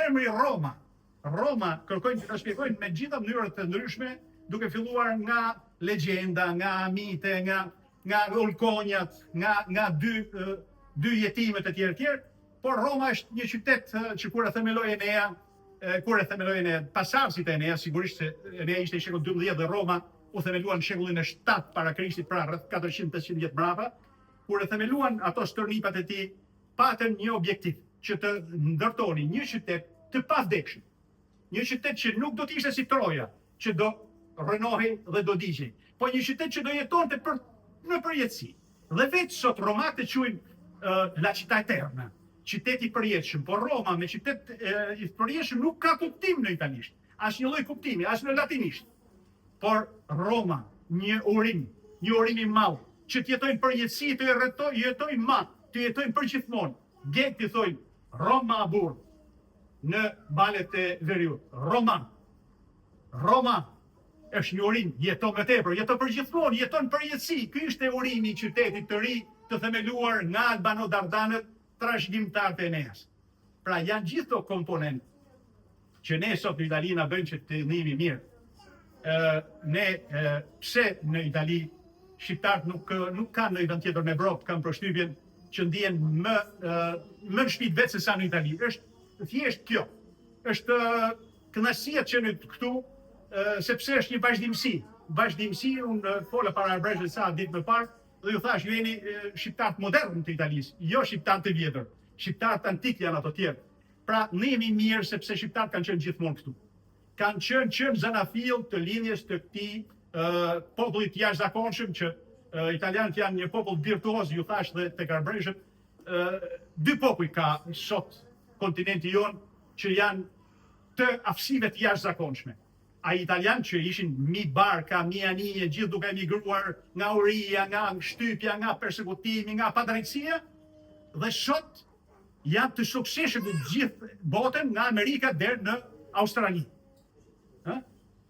emri Roma. Roma kërkojnë që ta shpjegojnë me gjitha mënyrat të ndryshme, duke filluar nga legjenda, nga mite, nga ulkonjat, nga dy jetimet e tjerë, por Roma është një qytet që kur e themeloi Enea, pasardhësit e Enea, sigurisht se Enea ishte i shekullit 12 dhe Roma u themeluan në shekullin e 7 para Krishtit, pra rreth 400-500 vjet mbrapa, kur e themeluan ato stërnipat e tij, patën një objektiv që të ndërtonin një qytet të pavdekshëm. Një qytet që nuk do të ishte si Troja, që do rënohej dhe do digjej, po një qytet që do jetonte në përjetësi. Dhe vetë sot romakët e quajnë la città eterna, qyteti i përjetshëm, por Roma me qytet i përjetshëm nuk ka kuptim në italisht, as një lloj kuptimi, as në latinisht. Por Roma, një urim i madh, që të jetojnë përjetësi, të jetojnë ma, të jetojnë përgjithmonë. Gjetë të thojnë Roma abur në balet e veriut. Roma është një urim, jeton më tepër, jeton përgjithmonë, jeton përjetësi. Ky është urimi i qytetit të ri, të themeluar nga Albano Dardanët, trashëgimtarët e Eneas. Pra janë gjithë këto komponentë që ne sot në Itali na bëjnë që të ndihemi mirë. Pse në Itali shqiptarët nuk kanë në vend tjetër në Evropë, kanë përshtypjen që ndihen më në shtëpi vetë se sa në Itali. Është thjesht kjo. Është kënaqësia që në këtu, sepse është një vazhdimsi. Unë fola para Arbreshtit sa ditë më parë dhe ju thash, ju jeni shqiptarët modern të Italisë, jo shqiptarët të vjetër. Shqiptarët antik janë ato tjerë. Pra ne jemi mirë sepse shqiptarët kanë qenë gjithmonë këtu. Kanë qenë zanafill të linjes të këtij popullit jashtëzakonshëm që italianët janë një popull virtuoz, ju thash dhe tek Arbreshët, dy popull ka sot kontinenti jon që janë të aftësive të jashtëzakonshme. Ai italianë që ishin mi barka, mi anije, gjithë duke emigruar nga uria, nga shtypja, nga persekutimi, nga padrejtësia, dhe sot janë të suksesshëm në gjithë botën, nga Amerika deri në Australi.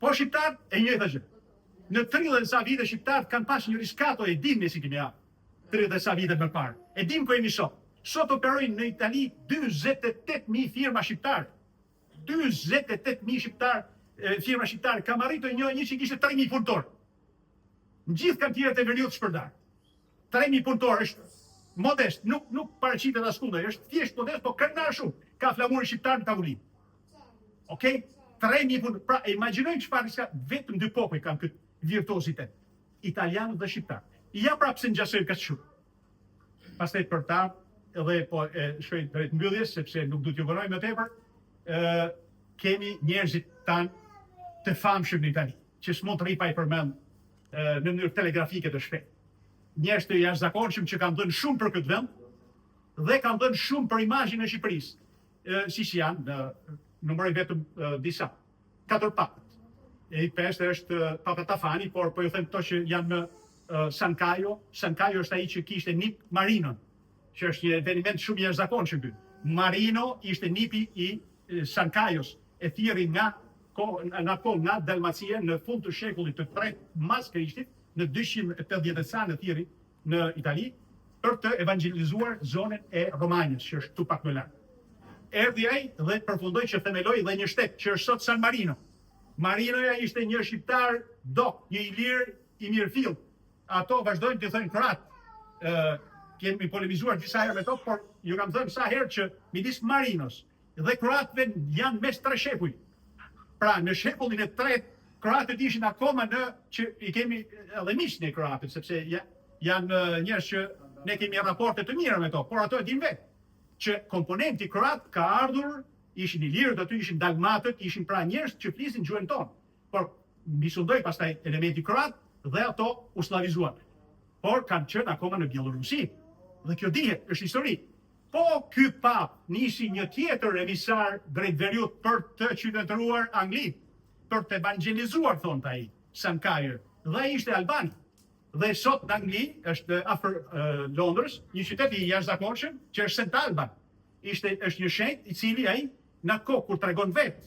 Po shqiptarët e njëjta gjë. Në 30 sa vite shqiptarët kanë pas një riskato, e dim ne si kemi hap 30 sa vite më parë. E dim ku jemi sot. Sot operojnë në Itali 48.000 firma shqiptare. 48.000 shqiptar, firma shqiptare. Kam arritur një që kishte 3.000 punëtor. Në gjithë kantierët e veriut shpërdar. 3.000 punëtor është modest, nuk paraqitet askunder, është thjesht modest, po këndar shumë. Ka flamurin shqiptar në tavolinë. Okej? 3.000 punëtor. Pra imagjinojmë çfarë ka vetëm dy popull kanë këtë virtuozitet. Italianët dhe shqiptarët. Ja pra pse ngjasojnë kaq shumë. Pastaj për ta edhe po shkoj drejt mbylljes sepse nuk do t'ju vëroj më tepër. Kemi njerëzit tanë të famshëm në Itali, që s'mund të rri pa i përmend në mënyrë telegrafike të shpejtë. Njerëz të jashtëzakonshëm që kanë dhënë shumë për këtë vend dhe kanë dhënë shumë për imazhin e Shqipërisë. Si janë, numëroj vetëm disa. 4 papët. E i pestë është Papa Tafani, por po ju them këto që janë në San Caio. San Caio është ai që kishte nip Marinon, që është një eveniment shumë i jashtëzakonshëm këtu. Marino ishte nipi i San Caios, e thirrri nga Dalmacia në fund të shekullit të 3 mas Krishtit, në 280 sa në thirrri në Itali, për të evangelizuar zonën e Romanjës, që është këtu pak më lart. Erdhi ai dhe përfundoi që themeloi dhe një shtet që është sot San Marino. Marinoja ishte një shqiptar dok, një ilir i mirëfill. Ato vazhdojnë të thënë kroat. Kemi polemizuar disa herë me to, por ju kam thënë sa herë që midis Marinos dhe kroatëve janë mes 3 shekuj. Pra në shekullin e 3 kroatët ishin akoma që i kemi edhe miq ne kroatët, sepse janë njerëz që ne kemi raporte të mira me to, por ato e dinë vetë që komponenti kroat ka ardhur, ishin ilirët aty, ishin dalmatët, ishin pra njerëz që flisin gjuhën tonë. Por mbisundoi pastaj elementi kroat dhe ato u slavizuan. Por kanë qenë akoma në Bielorusi. Dhe kjo dihet, është histori. Po ky pap nisi një tjetër emisar drejt veriut për të qytetëruar Anglinë, për të evangelizuar, thonë ai, San Caio, dhe ai ishte Albani. Dhe sot në Angli është afër Londrës, një qytet i jashtëzakonshëm që është St. Alban. Është një shenjtë i cili ai në kohë kur tregon vetë,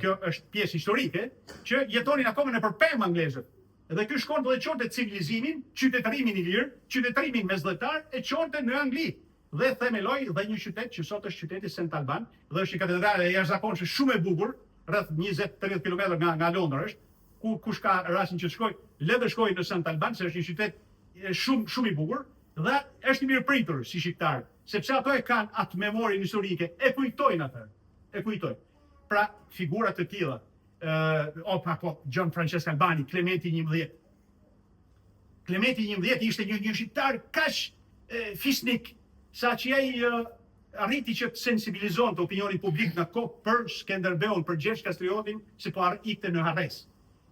kjo është pjesë historike, që jetonin akoma nëpër pemë anglezët. Dhe ky shkonte dhe çonte civilizimin, qytetërimin i lirë, qytetërimin mesdhetar e çonte në Angli. dhe themeloi dhe një qytet që sot është qyteti St. Alban, dhe është një katedrale e jashtëzakonshme shumë e bukur, rreth 20-30 km nga Londra është, ku kush ka rastin që shkoj, le të shkojë në St. Alban, se është një qytet shumë i bukur, dhe është i mirëpritur si shqiptar, sepse ato e kanë atë memorin historike, e kujtojnë atë, e kujtojnë. Pra, figurat të tilla, John Francesco Albani, Clementi XI. Clementi XI ishte një shqiptar kaq fisnik, sa që ai arriti që të sensibilizonte opinionin publik në kohë për Skenderbeun, për Gjergj Kastriotin, se po ikte në harres.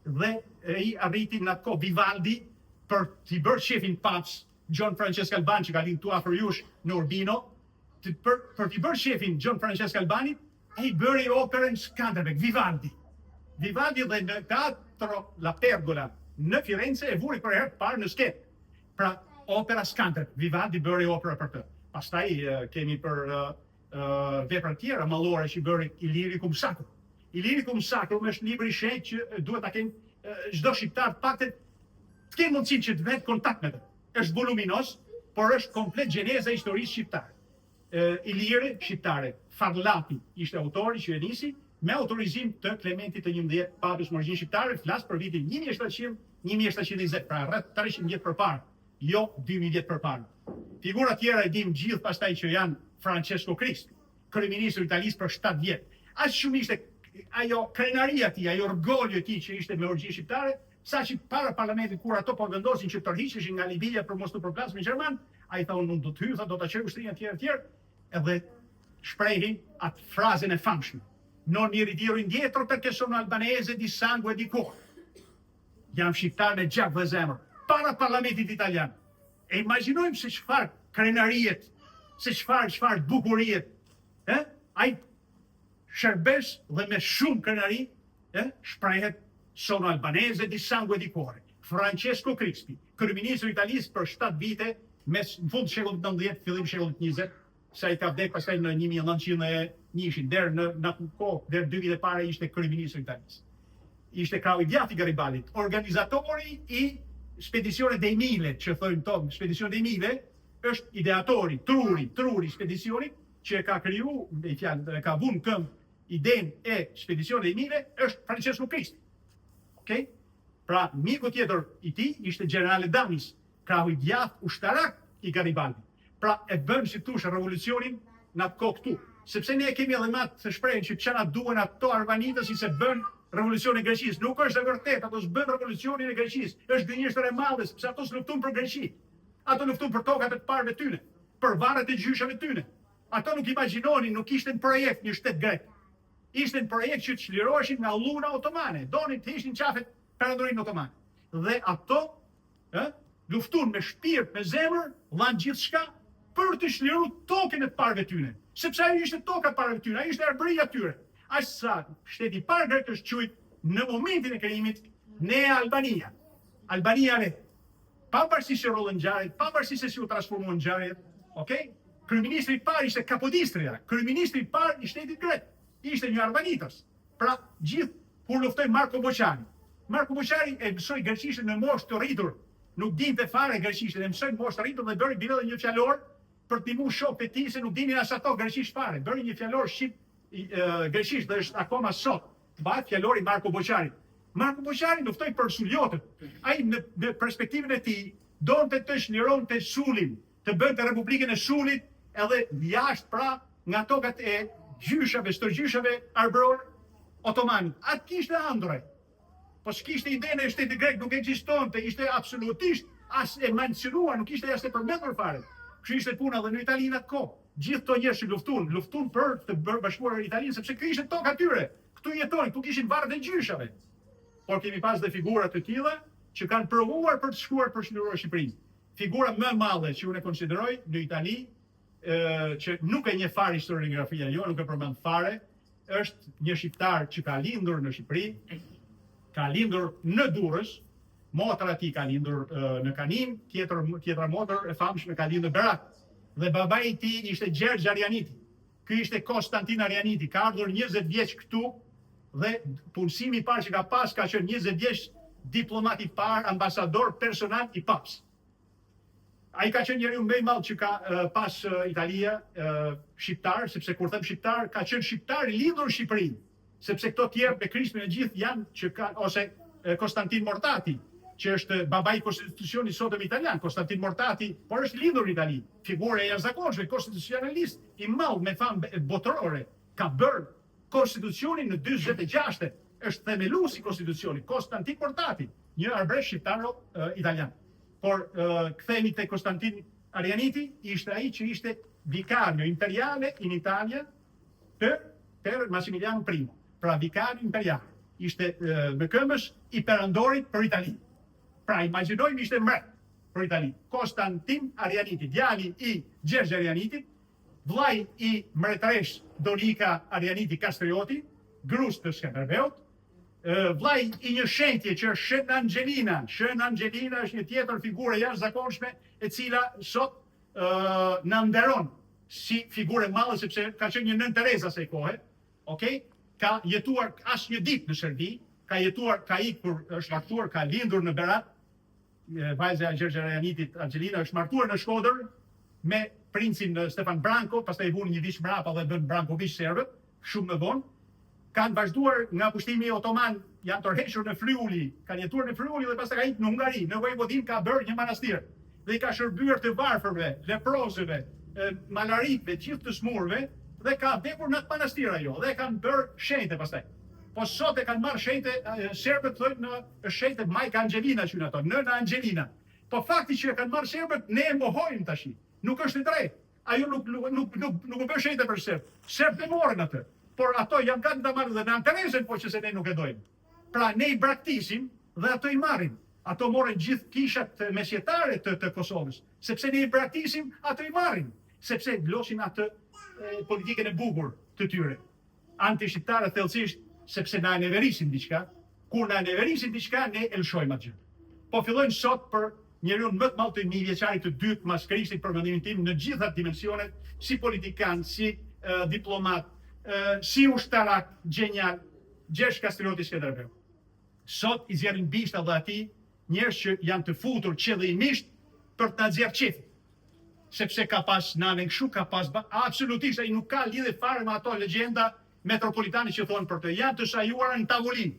Dhe ai arriti në atë kohë Vivaldi për t'i bërë shefin paps John Francesco Albani, që ka lind tu afër jush në Urbino, për t'i bërë shefin John Francesco Albani, ai bëri operën Skanderbeg, Vivaldi. Vivaldi dhe në Teatro La Pergola në Firenze e vuri për herë të parë në skenë. Pra, opera Skanderbeg, Vivaldi bëri opera për të. Pastaj kemi për vepra tjera mallore që bëri Illyricum Sacrum. Illyricum Sacrum është libri i shenjtë që duhet ta kenë çdo shqiptar paktën të kenë mundësinë që të vetë kontakt me të. Është voluminos, por është komplet gjeneza e historisë shqiptare. Iliri shqiptare, Farlati ishte autori që e nisi me autorizim të Klementit të XI, Papës Morgjin shqiptare, flas për vitin 1720, pra rreth 300 vjet përpara, jo 2000 vjet përpara. Figura tjera e dim gjithë pastaj që janë Francesco Crispi, kryeministri i Italisë për 7 vjet. Aq shumë ishte ajo krenaria e tij, ajo orgolli i tij që ishte me orgjin shqiptare, saqë para parlamentit kur ato po vendosin që tërhiqeshin nga Libia për mos të përplasur me gjerman, ai thonë unë do të hyj, do ta çoj ushtrinë etj, edhe shprehin atë frazën e famshme. Non mi ritiro indietro perché sono albanese di sangue e di cuore. Jam shqiptar me gjak dhe zemër, para parlamentit italian. E imagjinojmë se çfarë krenariet, se çfarë bukuriet. Ai shërbes dhe me shumë krenari, shprehet sono albanese di sangue e di cuore. Francesco Crispi, kryeministri i Italisë për 7 vite, mes në fund të shekullit 19, fillim shekullit 20, sa i ka vdek pastaj në 1901, deri në atë kohë, deri 2 vite para ishte kryeministri i Italisë. Ishte krau i djathtë i Garibaldit, organizatori i Spedicione dei Mille, që thonë tonë, Spedicione dei Mille, është ideatori, truri spedicionit, që ka kriju, ka vënë këmbë idenë e Spedicione dei Mille, është Francesco Crispi. Okay? Pra, miku tjetër i tij ishte generale Damis, krau i djathtë ushtarak i Garibaldit. Pra, e bën si tush revolucionin në atë kohë këtu. Sepse ne kemi edhe matë të shprehen që çana duhen ato arvanitës si se bën revolucionin e Greqisë. Nuk është e vërtetë, ato s'bën revolucionin e Greqisë. Është gënjeshtër e madhe, sepse ato s'lufton për Greqi. Ato lufton për tokat e të parëve tyne, për varret e gjyshave tyne. Ato nuk imagjinonin, nuk ishte në projekt një shtet grek. Ishte në projekt që të çliroheshin nga lluna otomane, donin të ishin qafet perandorinë otomane. Dhe ato luftuan me shpirt, me zemër, dhanë gjithçka për të çliruar tokën e të parëve tyne. Sepse ajo ishte toka e parëve tyne, ajo ishte arbëria tyre. Aq sa shteti i parë grek është quajtur në momentin e krijimit ne Albania. Albania re. Pavarësisht se rollën ngjarjet, pavarësisht se si u transformuan ngjarjet, okay? Kryeministri i parë ishte Kapodistria, kryeministri i parë i shtetit grek. Ishte një arvanitas. Pra, gjithë kur luftoi Marko Boçani. Marko Boçani e mësoi greqishten në moshë të rritur. Nuk dinte fare greqishten, e mësoi moshë të rritur dhe bëri bile një fjalor për të ndihmuar shokët e tij se nuk dinin as ato greqisht fare. Bëri një fjalor shqip greqisht dhe është akoma sot. Bëhet fjalori Marko Boçani. Marko Boçani luftoi për sulliotët. Ai në perspektivën e tij donte të shlironte Sulin, të bënte Republikën e Sulit edhe jashtë pra nga tokat e gjyshave, stërgjyshave arbëror otomanit. Atë kishte ëndrrej. Po s'kishte idenë e shtetit grek, nuk ekzistonte, ishte absolutisht as e mencionuar, nuk ishte as e përmendur fare. Kështu ishte puna edhe në Itali në atë kohë. Gjithë këto njerëz që luftuan për të bashkuar Italinë sepse kjo ishte toka tyre. Këtu jetonin, këtu kishin varret e gjyshave. Por kemi pas dhe figura të tilla që kanë provuar për të shkuar për shndruar Shqipërinë. Figura më e madhe që unë e konsideroj në Itali, që nuk e njeh fare historiografia, jo, nuk e përmend fare, është një shqiptar që ka lindur në Shqipëri, ka lindur në Durrës, motra e tij ka lindur në Kanin, tjetra motër e famshme ka lindur në Berat. Dhe babai i tij ishte Gjergj Arianiti. Ky ishte Konstantin Arianiti, ka ardhur 20 vjeç këtu dhe punësimi i parë që ka pas ka qenë 20 vjeç diplomat i parë, ambasador personal i Paps. Ai ka qenë njeriu më i madh që ka pas Italia shqiptar, sepse kur them shqiptar, ka qenë shqiptar i lidhur në Shqipëri, sepse këto tjerë me Krishtin e gjithë janë që kanë ose Konstantin Mortati, që është babai i konstitucionit sotëm italian, Konstantin Mortati, por është lidhur në Itali, figurë e jashtëzakonshme, konstitucionalist i madh me famë botërore, ka bërë konstitucionin në 46, është themeluesi i konstitucionit, Konstantin Mortati, një arbëresh shqiptaro italian. Por kthehemi te Konstantin Arianiti, ishte ai që ishte vicario imperiale in Italia per Massimiliano I, pra vicario imperiale. Ishte me këmbës i perandorit për Itali. Pra imagjinojmë ishte mbret për Itali. Konstantin Arianiti, djali i Gjergj Arianitit, vllai i mbretëresh Donika Arianiti Kastrioti, gruas të Skënderbeut, vllai i një shenjtje që është Shën Angelina. Shën Angelina është një tjetër figurë jashtëzakonshme e cila sot na nderon si figurë e madhe sepse ka qenë një nën Tereza asaj kohe. Okej? Ka jetuar asnjë ditë në Shërbi, ka jetuar, ka ikur, është martuar, ka lindur në Berat. Vajza e Gjergj Arianitit, Angelina, është martuar në Shkodër me princin Stefan Branco, pastaj i vunë një vit mbrapa dhe bën Branković serbët, shumë më vonë. Kanë vazhduar nga pushtimi otoman, janë tërhequr në Friuli, kanë jetuar në Friuli dhe pastaj ka ikur në Hungari, në Vojvodin ka bërë një manastir dhe i ka shërbyer të varfërve, leprozëve, malaritëve, gjithë të smurëve dhe ka vdekur në atë manastir ajo dhe kanë bërë shenjtë pastaj. Po sot e kanë marrë shenjtë serbët thonë në shenjtë Majka Angelina që ato, nëna Angelina. Po fakti që e kanë marrë serbët ne e mohojmë tash. Nuk është e drejtë. Ajo nuk u bë shenjtë për serb. Serbët e morën atë. Por ato janë kanë ta marrë dhe në Terezën, po që se ne nuk e dojmë. Pra ne i braktisim dhe ato i marrin. Ato morën gjithë kishat mesjetare të Kosovës, sepse ne i braktisim, ato i marrin, sepse vlosin atë politikën e bukur të tyre. Anti-shqiptare thellësisht, sepse na e neverisin diçka, kur na e neverisin diçka, ne e lëshojmë atë gjë. Po fillojnë sot për njeriu më të madh të 1000 vjeçarit të dytë mas Krishtit për mendimin tim në gjitha dimensionet, si politikan, si diplomat, si ushtarak gjenjal, Gjergj Kastrioti Skënderbeu. Sot i zjerrin bishta dhe ati njerëz që janë të futur qëllimisht për të nxjerrë qefin. Sepse ka pas nanën kështu, ka pas absolutisht ai nuk ka lidhje fare me ato legjenda metropolitane që thonë për të. Janë të shajuara në tavolinë.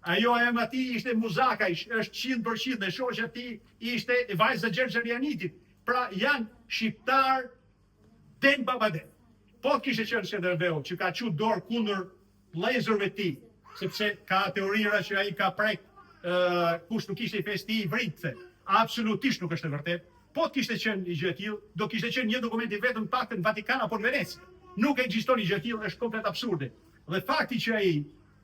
Ajo e më ati ishte muzaka, është 100% dhe shoqja ti ishte vajza Gjergj Arianitit. Pra janë shqiptar den babade. Po kishte qenë Skënderbeu që ka qut dorë kundër vëllezërve ti, sepse ka teorira që ai ka prek kush nuk ishte i festi i vritse. Absolutisht nuk është e vërtet. Po kishte qenë një gjë e tillë, do kishte qenë një dokument i vetëm paktën në Vatikan apo në Venecë. Nuk ekziston një gjë e tillë, është komplet absurde. Dhe fakti që ai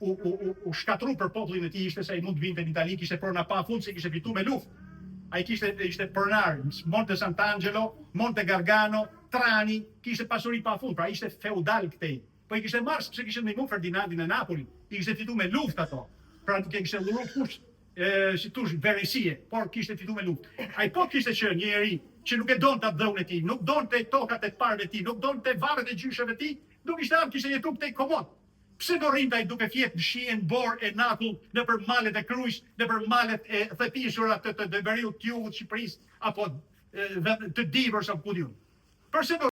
u shkatru për popullin e tij ishte se ai mund të vinte në Itali, kishte prona pafund se kishte fituar me luftë. Ai ishte pronar, Monte Sant'Angelo, Monte Gargano, Trani, kishte pasuri pafund, pra ishte feudal këtej. Po i kishte marrë sepse kishte ndihmuar Ferdinandin e Napoli, i kishte fituar me luftë ato. Pra nuk e kishte dhuruar kush si tush veresie, por kishte fituar me luftë. Ai po kishte qenë një njerëz që nuk e donte atë dhëun e tij, nuk donte tokat e parëve të tij, nuk donte varret e gjyshave të tij, nuk ishte ardhur kishte jetuar te komod. Pse do rrinte ai duke fjetë në shihen Bor e Nakull, nëpër malet e Krujsh, nëpër malet e thepishura të Veriut të Jugut Shqipërisë apo të Divrës apo ku diun. Pse do